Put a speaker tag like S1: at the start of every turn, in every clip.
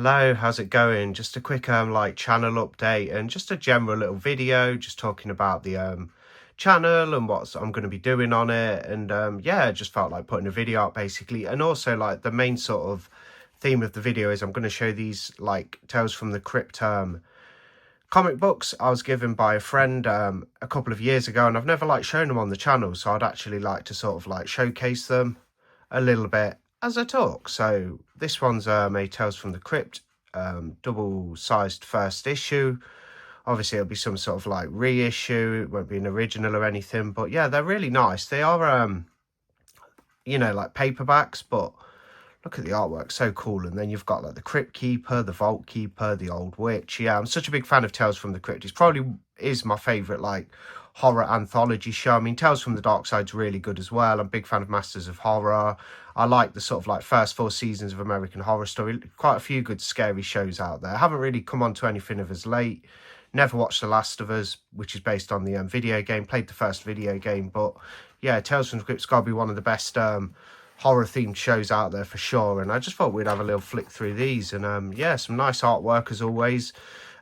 S1: Hello, how's it going? Just a quick like channel update and just a general little video just talking about the channel and what I'm going to be doing on it. And yeah, just felt like putting a video out basically. And also like the main sort of theme of the video is I'm going to show these like Tales from the Crypt comic books I was given by a friend a couple of years ago, and I've never like shown them on the channel, so I'd actually like to sort of like showcase them a little bit as I talk. So this one's a Tales from the Crypt double-sized first issue. Obviously it'll be some sort of like reissue, it won't be an original or anything, but yeah, they're really nice. They are you know, like paperbacks, but look at the artwork, so cool. And then you've got like the Crypt Keeper, the Vault Keeper, the Old Witch. Yeah, I'm such a big fan of Tales from the Crypt. It's probably is my favourite like horror anthology show. I mean, Tales from the Dark Side's really good as well. I'm a big fan of Masters of Horror. I like the sort of like first 4 seasons of American Horror Story. Quite a few good scary shows out there. I haven't really come on to anything of as late. Never watched The Last of Us, which is based on the video game. Played the first video game, but yeah, Tales from the Crypt's got to be one of the best horror-themed shows out there for sure. And I just thought we'd have a little flick through these. And yeah, some nice artwork as always.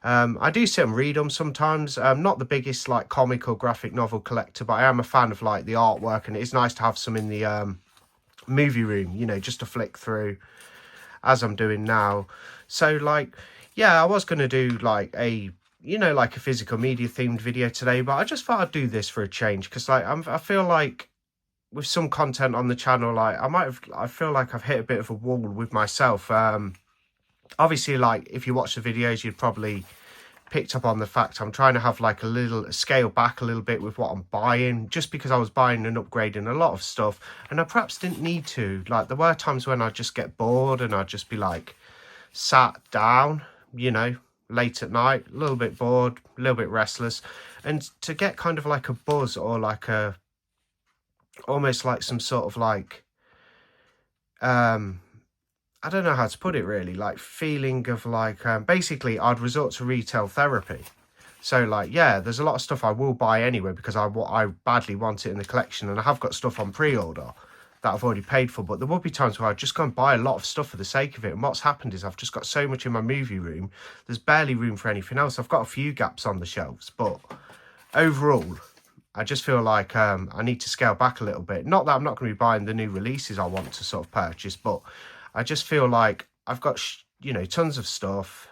S1: I do sit and read them sometimes. I'm not the biggest like comic or graphic novel collector, but I am a fan of like the artwork, and it is nice to have some in the movie room, you know, just to flick through as I'm doing now. So like, yeah, I was going to do like a, you know, like a physical media themed video today, but I just thought I'd do this for a change, because like I feel like with some content on the channel, like I feel like I've hit a bit of a wall with myself. Obviously, like if you watch the videos, you'd probably picked up on the fact I'm trying to have like a little scale back a little bit with what I'm buying, just because I was buying and upgrading a lot of stuff and I perhaps didn't need to. Like there were times when I'd just get bored and I'd just be like sat down, you know, late at night, a little bit bored, a little bit restless, and to get kind of like a buzz or like a almost like some sort of like I don't know how to put it really, like feeling of like basically I'd resort to retail therapy. So like, yeah, there's a lot of stuff I will buy anyway because I badly want it in the collection, and I have got stuff on pre-order that I've already paid for, but there will be times where I just go and buy a lot of stuff for the sake of it. And what's happened is I've just got so much in my movie room, there's barely room for anything else. I've got a few gaps on the shelves, but overall I just feel like I need to scale back a little bit. Not that I'm not going to be buying the new releases I want to sort of purchase, but I just feel like I've got, you know, tons of stuff.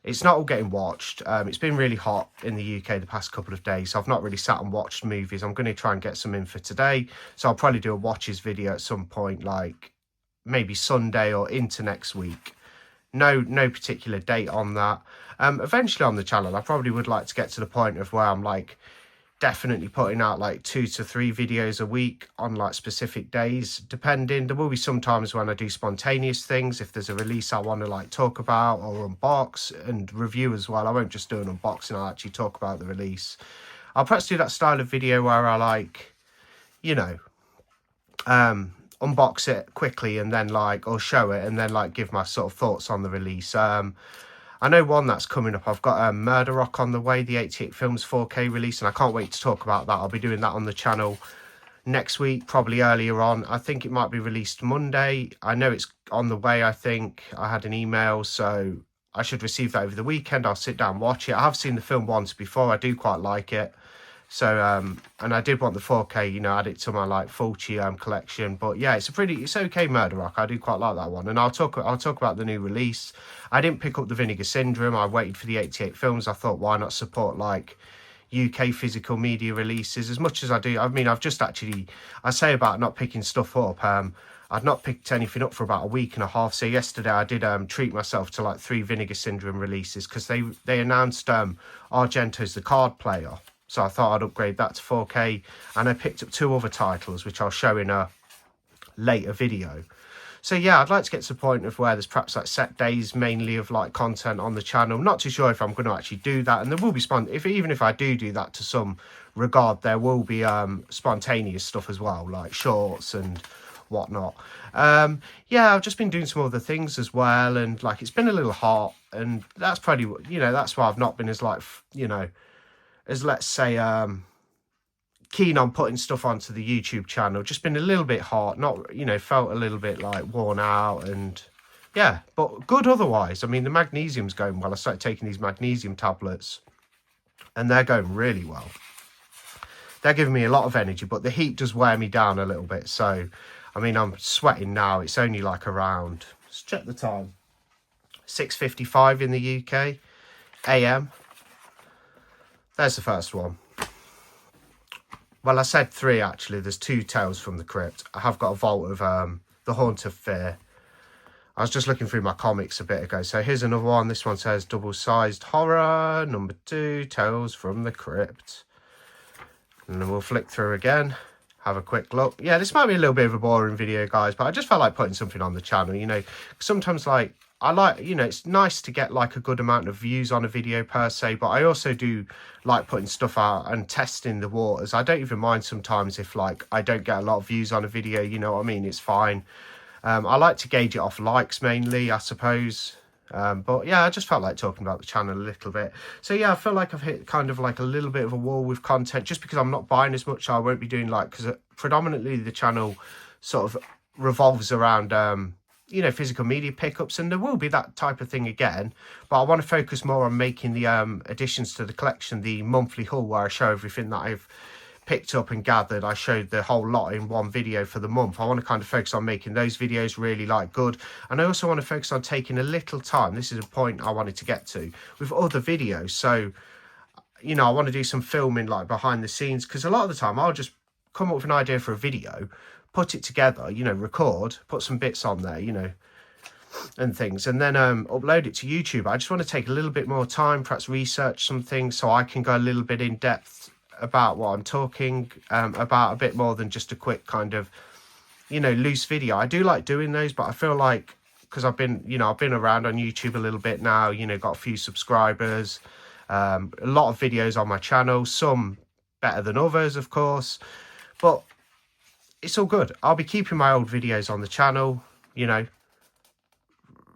S1: It's not all getting watched. It's been really hot in the UK the past couple of days, so I've not really sat and watched movies. I'm going to try and get some in for today, so I'll probably do a watches video at some point, like maybe Sunday or into next week. No particular date on that. Eventually on the channel, I probably would like to get to the point of where I'm like definitely putting out like 2 to 3 videos a week on like specific days, depending. There will be some times when I do spontaneous things. If there's a release I want to like talk about or unbox and review as well, I won't just do an unboxing, I'll actually talk about the release. I'll perhaps do that style of video where I like, you know, unbox it quickly and then like, or show it and then like give my sort of thoughts on the release. I know one that's coming up. I've got Murder Rock on the way, the 88 Films 4K release, and I can't wait to talk about that. I'll be doing that on the channel next week, probably earlier on. I think it might be released Monday. I know it's on the way, I think. I had an email, so I should receive that over the weekend. I'll sit down and watch it. I have seen the film once before. I do quite like it. So, and I did want the 4K, you know, add it to my like Fulci collection. But yeah, it's okay Murder Rock. I do quite like that one. And I'll talk about the new release. I didn't pick up the Vinegar Syndrome. I waited for the 88 Films. I thought, why not support like UK physical media releases as much as I do. I mean, I've just actually, I say about not picking stuff up. I'd not picked anything up for about a week and a half. So yesterday I did treat myself to like 3 Vinegar Syndrome releases, because they announced Argento's The Card Player. So I thought I'd upgrade that to 4K, and I picked up 2 other titles, which I'll show in a later video. So yeah, I'd like to get to the point of where there's perhaps like set days mainly of like content on the channel. I'm not too sure if I'm going to actually do that, and there will be even if I do that to some regard, there will be spontaneous stuff as well, like shorts and whatnot. Yeah, I've just been doing some other things as well, and like it's been a little hot, and that's probably, you know, that's why I've not been as like, you know, as let's say keen on putting stuff onto the YouTube channel. Just been a little bit hot, not, you know, felt a little bit like worn out, and yeah, but good otherwise. I mean, the magnesium's going well. I started taking these magnesium tablets and they're going really well. They're giving me a lot of energy, but the heat does wear me down a little bit. So, I mean, I'm sweating now. It's only like around, let's check the time, 6:55 in the UK, AM. There's the first one. Well, I said 3 actually. There's 2 Tales from the Crypt. I have got a vault of The Haunt of Fear. I was just looking through my comics a bit ago. So here's another one. This one says double-sized horror, number 2, Tales from the Crypt. And then we'll flick through again, have a quick look. Yeah, this might be a little bit of a boring video, guys, but I just felt like putting something on the channel, you know. Sometimes, like, I like, you know, it's nice to get, like, a good amount of views on a video per se, but I also do like putting stuff out and testing the waters. I don't even mind sometimes if, like, I don't get a lot of views on a video, you know what I mean? It's fine. I like to gauge it off likes mainly, I suppose. But yeah, I just felt like talking about the channel a little bit. So yeah, I feel like I've hit kind of like a little bit of a wall with content just because I'm not buying as much. I won't be doing like, because predominantly the channel sort of revolves around, you know, physical media pickups, and there will be that type of thing again. But I want to focus more on making the additions to the collection, the monthly haul where I show everything that I've picked up and gathered. I showed the whole lot in one video for the month. I want to kind of focus on making those videos really like good, and I also want to focus on taking a little time, this is a point I wanted to get to, with other videos. So, you know, I want to do some filming like behind the scenes, because a lot of the time I'll just come up with an idea for a video, put it together, you know, record, put some bits on there, you know, and things, and then upload it to YouTube. I just want to take a little bit more time, perhaps research some things so I can go a little bit in depth about what I'm talking about, a bit more than just a quick kind of, you know, loose video. I do like doing those, but I feel like, because I've been, you know, I've been around on YouTube a little bit now, you know, got a few subscribers, a lot of videos on my channel, some better than others, of course, but it's all good. I'll be keeping my old videos on the channel, you know,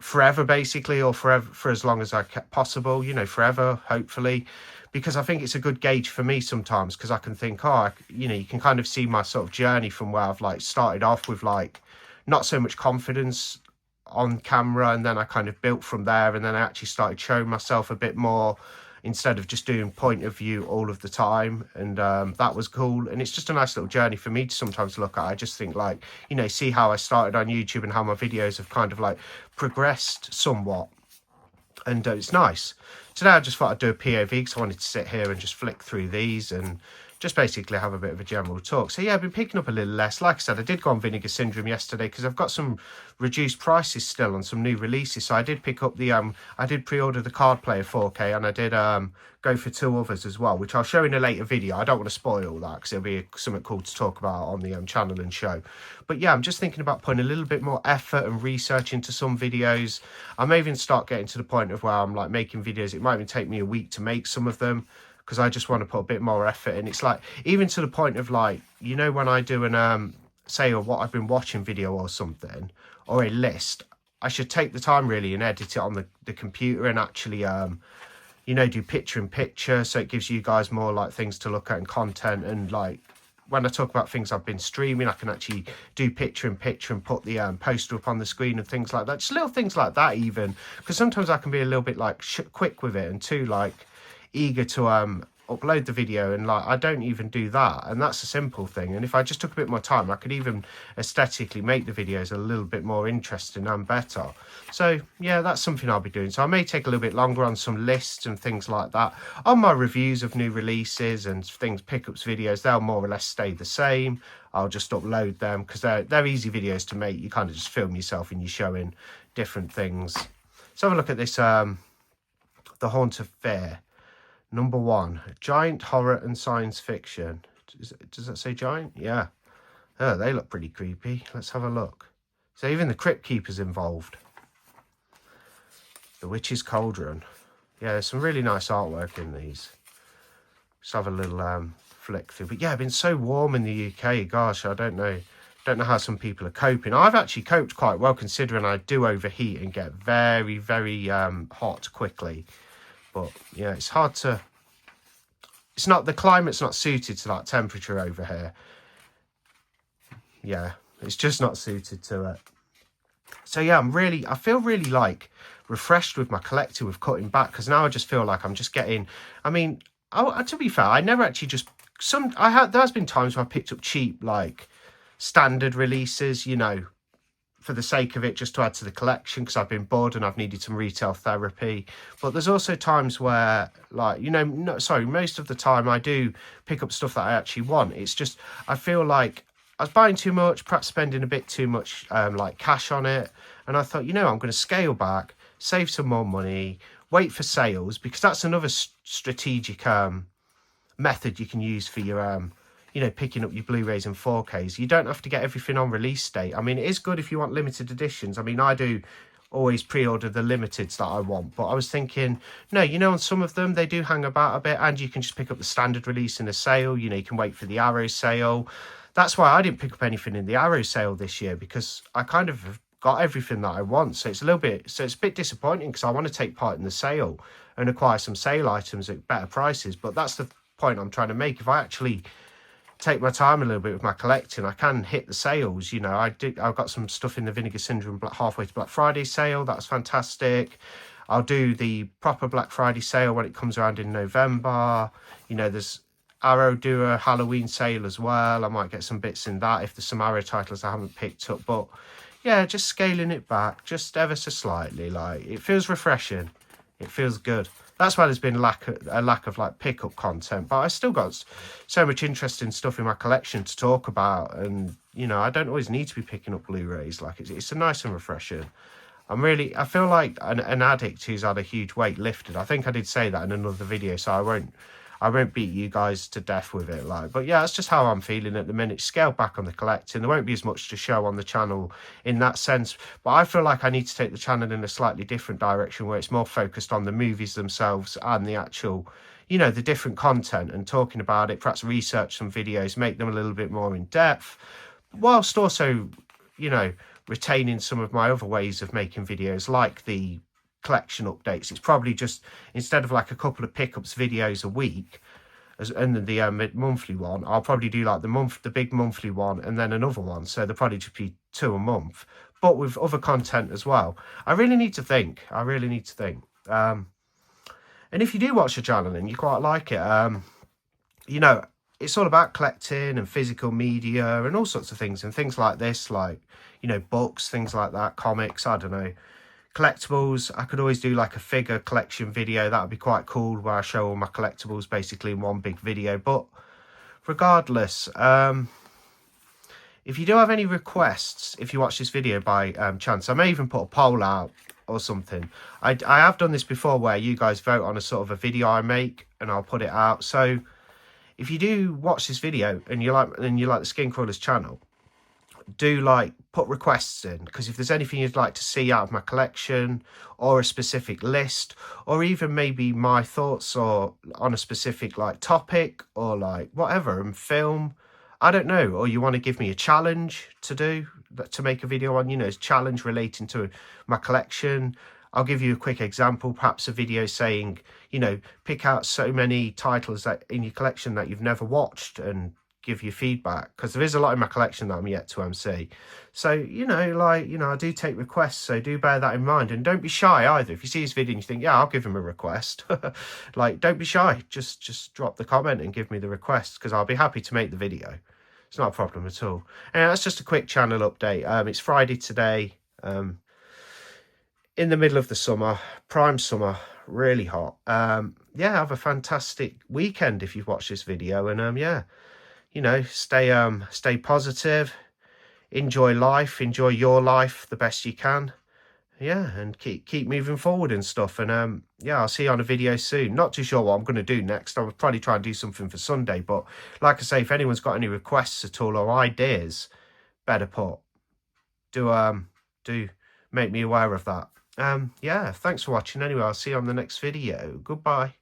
S1: forever basically, or forever, for as long as I possible, you know, forever, hopefully, because I think it's a good gauge for me sometimes, because I can think, oh, you know, you can kind of see my sort of journey from where I've like started off with like not so much confidence on camera, and then I kind of built from there, and then I actually started showing myself a bit more instead of just doing point of view all of the time, and that was cool. And it's just a nice little journey for me to sometimes look at. I just think, like, you know, see how I started on YouTube and how my videos have kind of like progressed somewhat, and it's nice. Today I just thought I'd do a POV because I wanted to sit here and just flick through these and just basically have a bit of a general talk. So yeah, I've been picking up a little less. Like I said, I did go on Vinegar Syndrome yesterday because I've got some reduced prices still on some new releases. So I did pick up the, I did pre-order the Card Player 4K, and I did go for 2 others as well, which I'll show in a later video. I don't want to spoil that because it'll be something cool to talk about on the channel and show. But yeah, I'm just thinking about putting a little bit more effort and research into some videos. I may even start getting to the point of where I'm like making videos. It might even take me a week to make some of them, because I just want to put a bit more effort in. It's like, even to the point of like, you know, when I do an, say, a what I've been watching video or something, or a list, I should take the time really and edit it on the computer and actually, you know, do picture in picture. So it gives you guys more like things to look at and content. And like, when I talk about things I've been streaming, I can actually do picture in picture and put the poster up on the screen and things like that. Just little things like that even, because sometimes I can be a little bit like quick with it and too like eager to upload the video, and like I don't even do that, and that's a simple thing. And if I just took a bit more time, I could even aesthetically make the videos a little bit more interesting and better. So yeah, that's something I'll be doing. So I may take a little bit longer on some lists and things like that. On my reviews of new releases and things, pickups videos, they'll more or less stay the same. I'll just upload them because they're easy videos to make. You kind of just film yourself and you're showing different things. So have a look at this, The Haunt of Fear. Number 1, giant horror and science fiction. Does that say giant? Yeah. Oh, they look pretty creepy. Let's have a look. So even the Crypt Keeper's involved. The Witch's Cauldron. Yeah, there's some really nice artwork in these. Let's have a little flick through. But yeah, it's been so warm in the UK. Gosh, I don't know how some people are coping. I've actually coped quite well, considering I do overheat and get very, very hot quickly. But yeah, it's hard to, it's not, the climate's not suited to that temperature over here. Yeah, it's just not suited to it. So yeah, I feel really like refreshed with my collecting, with cutting back, because now I just feel like I'm just getting, I mean, to be fair, I never actually just, there's been times where I picked up cheap, like, standard releases, you know, for the sake of it, just to add to the collection, because I've been bored and I've needed some retail therapy. But there's also times where, like, you know, no, sorry, most of the time I do pick up stuff that I actually want. It's just, I feel like I was buying too much, perhaps spending a bit too much like cash on it. And I thought, you know, I'm going to scale back, save some more money, wait for sales, because that's another strategic method you can use for your you know, picking up your Blu-rays and 4Ks. You don't have to get everything on release date. I mean, it is good if you want limited editions. I mean, I do always pre-order the limiteds that I want, but I was thinking, no, you know, on some of them they do hang about a bit, and you can just pick up the standard release in a sale. You know, you can wait for the Arrow sale. That's why I didn't pick up anything in the Arrow sale this year, because I kind of have got everything that I want. So it's a bit disappointing, because I want to take part in the sale and acquire some sale items at better prices. But that's the point I'm trying to make. If I actually take my time a little bit with my collecting, I can hit the sales. You know, I've got some stuff in the Vinegar Syndrome halfway to Black Friday sale. That's fantastic. I'll do the proper Black Friday sale when it comes around in November. You know, there's Arrow do a Halloween sale as well. I might get some bits in that if there's some Arrow titles I haven't picked up. But yeah, just scaling it back just ever so slightly. Like, it feels refreshing. It feels good. That's why there's been a lack of like pickup content, but I still got so much interesting stuff in my collection to talk about. And you know, I don't always need to be picking up Blu-rays. Like, it's a nice and refreshing. I feel like an addict who's had a huge weight lifted. I think I did say that in another video, so I won't beat you guys to death with it. Like, but yeah, that's just how I'm feeling at the minute. Scale back on the collecting. There won't be as much to show on the channel in that sense, but I feel like I need to take the channel in a slightly different direction, where it's more focused on the movies themselves and the actual, you know, the different content, and talking about it, perhaps research some videos, make them a little bit more in depth, whilst also, you know, retaining some of my other ways of making videos, like the collection updates. It's probably just, instead of like a couple of pickups videos a week, and then the monthly one, I'll probably do like the big monthly one, and then another one. So there'll probably just be 2 a month, but with other content as well. I really need to think. And if you do watch the channel and you quite like it, you know, it's all about collecting and physical media and all sorts of things, and things like this, like, you know, books, things like that, comics, I don't know, collectibles. I could always do like a figure collection video. That would be quite cool, where I show all my collectibles basically in one big video. But regardless, if you do have any requests, if you watch this video by chance, I may even put a poll out or something. I have done this before, where you guys vote on a sort of a video I make, and I'll put it out. So if you do watch this video and you like the Skincrawlers channel, do like put requests in, because if there's anything you'd like to see out of my collection, or a specific list, or even maybe my thoughts or on a specific like topic, or like whatever, and film, I don't know, or you want to give me a challenge to make a video on, you know, challenge relating to my collection, I'll give you a quick example, perhaps a video saying, you know, pick out so many titles that in your collection that you've never watched, and give you feedback, because there is a lot in my collection that I'm yet to MC. So, you know, like, you know, I do take requests, so do bear that in mind, and don't be shy either. If you see this video and you think, yeah, I'll give him a request, like, don't be shy, just drop the comment and give me the request, because I'll be happy to make the video. It's not a problem at all. And that's just a quick channel update. It's Friday today, in the middle of the summer, prime summer, really hot. Yeah, have a fantastic weekend if you've watched this video, and yeah, you know, stay positive, enjoy life, enjoy your life the best you can. Yeah, and keep moving forward and stuff. And yeah, I'll see you on a video soon. Not too sure what I'm going to do next. I'll probably try and do something for Sunday, but like I say, if anyone's got any requests at all or ideas, better put, do make me aware of that. Yeah, thanks for watching anyway. I'll see you on the next video. Goodbye.